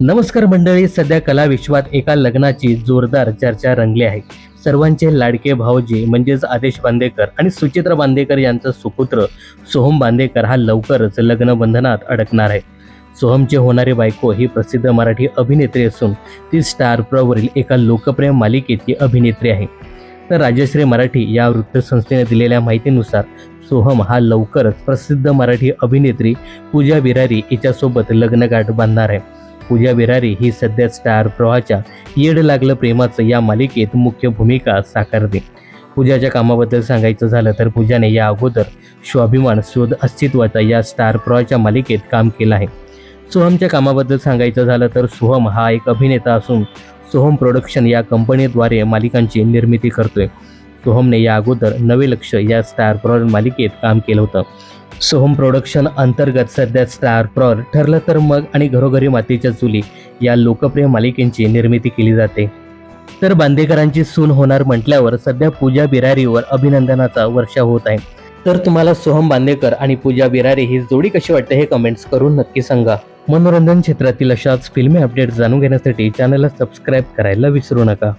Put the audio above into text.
नमस्कार मंडळी, सध्या कला विश्वात एका लग्नाची जोरदार चर्चा रंगली आहे। सर्वांचे लाडके भाऊजी म्हणजेच आदेश बांदेकर आणि सुचित्रा बांदेकर यांचा सुपुत्र सोहम बांदेकर हा लवकरच लग्न बंधनात अडकणार आहे। सोहमची होणारी बायको ही प्रसिद्ध मराठी अभिनेत्री असून ती स्टार प्रवाहवरील एका लोकप्रिय मालिकेची अभिनेत्री आहे। तर राजश्री मराठी या वृत्तसंस्थेने दिलेल्या माहितीनुसार सोहम हा लवकरच प्रसिद्ध मराठी अभिनेत्री पूजा बिरारी हिच्यासोबत लग्नगाठ बांधणार आहे। पूजा बिरारी ही सध्या स्टार प्रवाहाच्या येड लागलं प्रेमाचं या मालिकेत मुख्य भूमिका साकारते। पूजाच्या कामाबद्दल सांगायचं झालं तर पूजाने या अगोदर स्वाभिमान शोध अस्तित्वाचा या स्टार प्रवाहाच्या मालिकेत काम केलं आहे। सोहमच्या कामाबद्दल सांगायचं झालं तर सोहम हा एक अभिनेता असून सोहम प्रोडक्शन या कंपनीद्वारे मालिकांची निर्मिती करतोय। सोहमने या अगोदर नवे लक्ष या स्टार प्रवाह मालिकेत काम केलं होतं। सोहम प्रोडक्शन अंतर्गत सध्या स्टार प्रवाह ठरलं तर मग आणि घरोघरी मातीच्या चुली या लोकप्रिय मालिकेची निर्मिती केली जाते। तर बांदेकरांची सून होणार म्हटल्यावर सध्या पूजा बिरारीवर अभिनंदनाचा वर्षा होत आहे। तर तुम्हाला सोहम बांदेकर आणि पूजा बिरारी ही जोडी कशी वाटते हे कमेंट्स करून नक्की सांगा। मनोरंजन क्षेत्रातील अशाच फिल्मी अपडेट्स जाणून घेण्यासाठी चॅनलला सबस्क्राईब करायला विसरू नका।